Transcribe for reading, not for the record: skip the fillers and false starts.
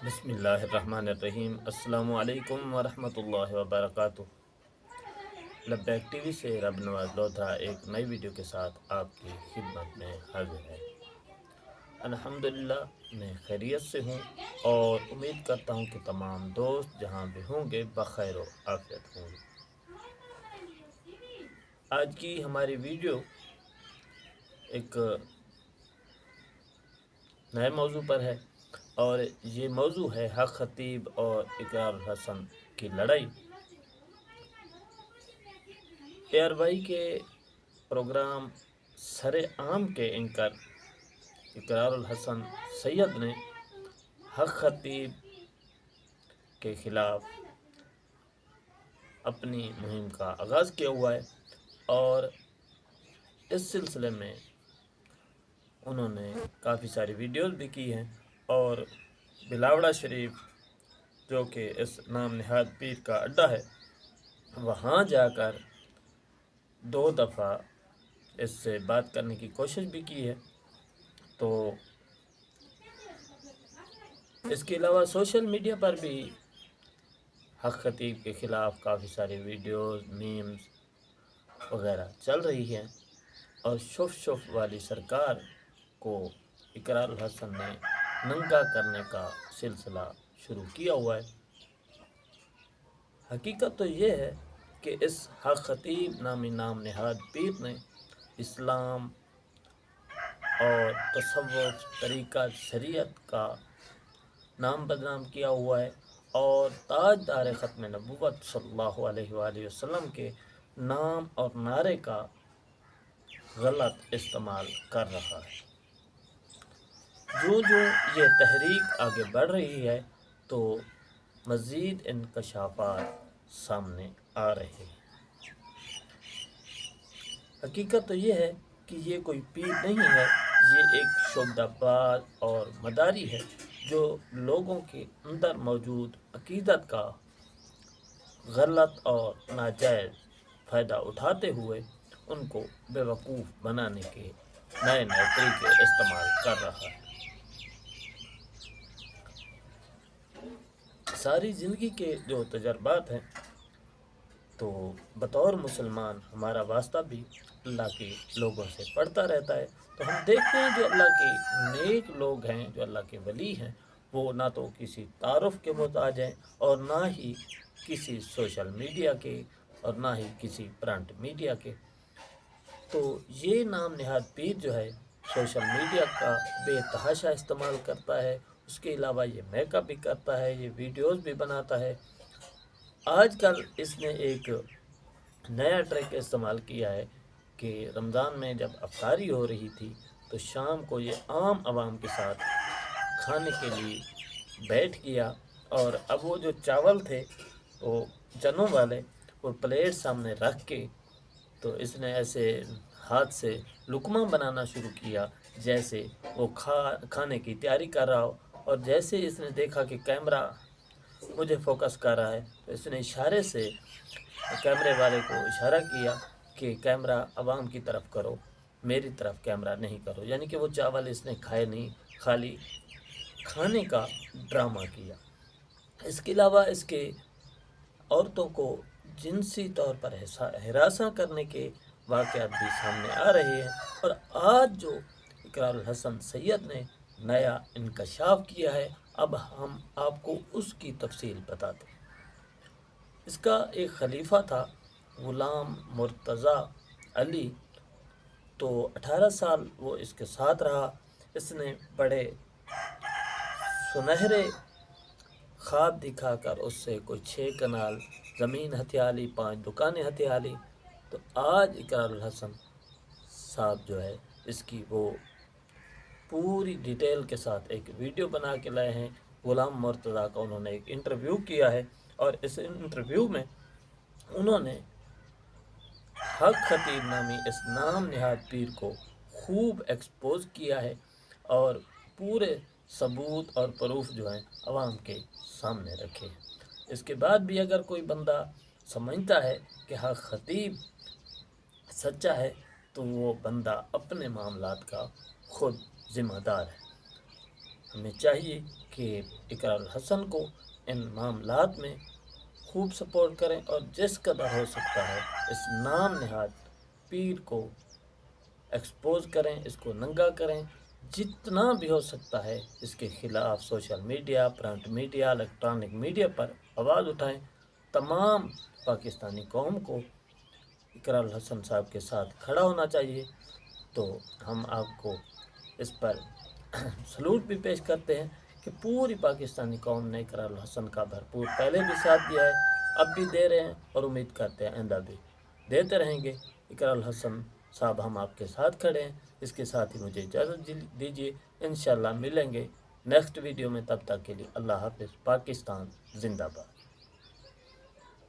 بسم اللہ الرحمن الرحیم۔ السلام علیکم ورحمۃ اللہ وبرکاتہ۔ لبیک ٹی وی سے رب نواز لودھا ایک نئی ویڈیو کے ساتھ آپ کی خدمت میں حاضر ہے۔ الحمدللہ میں خیریت سے ہوں اور امید کرتا ہوں کہ تمام دوست جہاں بھی ہوں گے بخیر و عافیت ہوں گے۔ آج کی ہماری ویڈیو ایک نئے موضوع پر ہے اور یہ موضوع ہے حق خطیب اور اقرار الحسن کی لڑائی۔ ARY کے پروگرام سر عام کے اینکر اقرار الحسن سید نے حق خطیب کے خلاف اپنی مہم کا آغاز کیا ہوا ہے اور اس سلسلے میں انہوں نے کافی ساری ویڈیوز بھی کی ہیں اور بلاوڑا شریف جو کہ اس نام نہاد پیر کا اڈا ہے وہاں جا کر 2 دفعہ اس سے بات کرنے کی کوشش بھی کی ہے۔ تو اس کے علاوہ سوشل میڈیا پر بھی حق خطیب کے خلاف کافی ساری ویڈیوز میمز وغیرہ چل رہی ہیں اور شف والی سرکار کو اقرار الحسن نے ننگا کرنے کا سلسلہ شروع کیا ہوا ہے۔ حقیقت تو یہ ہے کہ اس حق خطیب نامی نام نہاد پیر نے اسلام اور تصوف طریقہ شریعت کا نام بدنام کیا ہوا ہے اور تاجدار ختم نبوت صلی اللہ علیہ وآلہ وسلم کے نام اور نعرے کا غلط استعمال کر رہا ہے۔ جو یہ تحریک آگے بڑھ رہی ہے تو مزید انکشافات سامنے آ رہے ہیں۔ حقیقت تو یہ ہے کہ یہ کوئی پیر نہیں ہے، یہ ایک شعبدہ باز اور مداری ہے جو لوگوں کے اندر موجود عقیدت کا غلط اور ناجائز فائدہ اٹھاتے ہوئے ان کو بیوقوف بنانے کے نئے طریقے استعمال کر رہا ہے۔ ساری زندگی کے جو تجربات ہیں تو بطور مسلمان ہمارا واسطہ بھی اللہ کے لوگوں سے پڑتا رہتا ہے، تو ہم دیکھتے ہیں جو اللہ کے نیک لوگ ہیں، جو اللہ کے ولی ہیں، وہ نہ تو کسی تعارف کے محتاج ہیں اور نہ ہی کسی سوشل میڈیا کے اور نہ ہی کسی پرنٹ میڈیا کے۔ تو یہ نام نہاد پیر جو ہے سوشل میڈیا کا بے تحاشا استعمال کرتا ہے، اس کے علاوہ یہ میک اپ بھی کرتا ہے، یہ ویڈیوز بھی بناتا ہے۔ آج کل اس نے ایک نیا ٹریک استعمال کیا ہے کہ رمضان میں جب افطاری ہو رہی تھی تو شام کو یہ عام عوام کے ساتھ کھانے کے لیے بیٹھ گیا اور اب وہ جو چاول تھے وہ چنوں والے وہ پلیٹ سامنے رکھ کے تو اس نے ایسے ہاتھ سے لقمہ بنانا شروع کیا جیسے وہ کھانے کی تیاری کر رہا ہو، اور جیسے اس نے دیکھا کہ کیمرہ مجھے فوکس کر رہا ہے تو اس نے اشارے سے کیمرے والے کو اشارہ کیا کہ کیمرہ عوام کی طرف کرو، میری طرف کیمرہ نہیں کرو، یعنی کہ وہ چاول اس نے کھائے نہیں، خالی کھانے کا ڈرامہ کیا۔ اس کے علاوہ اس کے عورتوں کو جنسی طور پر ہراساں کرنے کے واقعات بھی سامنے آ رہے ہیں، اور آج جو اقرار الحسن سید نے نیا انکشاف کیا ہے اب ہم آپ کو اس کی تفصیل بتاتے ہیں۔ اس کا ایک خلیفہ تھا غلام مرتضیٰ علی، تو 18 سال وہ اس کے ساتھ رہا۔ اس نے بڑے سنہرے خواب دکھا کر اس سے کوئی 6 کنال زمین ہتھیا لی، 5 دکانیں ہتھیا لی۔ تو آج اقرار الحسن صاحب جو ہے اس کی وہ پوری ڈیٹیل کے ساتھ ایک ویڈیو بنا کے لائے ہیں۔ غلام مرتضیٰ کا انہوں نے ایک انٹرویو کیا ہے اور اس انٹرویو میں انہوں نے حق خطیب نامی اس نام نہاد پیر کو خوب ایکسپوز کیا ہے اور پورے ثبوت اور پروف جو ہیں عوام کے سامنے رکھے ہیں۔ اس کے بعد بھی اگر کوئی بندہ سمجھتا ہے کہ حق خطیب سچا ہے تو وہ بندہ اپنے معاملات کا خود ذمہ دار ہے۔ ہمیں چاہیے کہ کہ اقرار الحسن کو ان معاملات میں خوب سپورٹ کریں اور جس قدر ہو سکتا ہے اس نام نہاد پیر کو ایکسپوز کریں، اس کو ننگا کریں، جتنا بھی ہو سکتا ہے اس کے خلاف social media, print media, electronic media پر آواز اٹھائیں۔ تمام پاکستانی قوم کو اقرار الحسن صاحب کے ساتھ کھڑا ہونا چاہیے۔ تو ہم آپ کو اس پر سلوٹ بھی پیش کرتے ہیں کہ پوری پاکستانی قوم نے اقرار الحسن کا بھرپور پہلے بھی ساتھ دیا ہے، اب بھی دے رہے ہیں اور امید کرتے ہیں آئندہ بھی دیتے رہیں گے۔ اقرار الحسن صاحب ہم آپ کے ساتھ کھڑے ہیں۔ اس کے ساتھ ہی مجھے اجازت دیجیے، انشاءاللہ ملیں گے نیکسٹ ویڈیو میں، تب تک کے لیے اللہ حافظ۔ پاکستان زندہ باد۔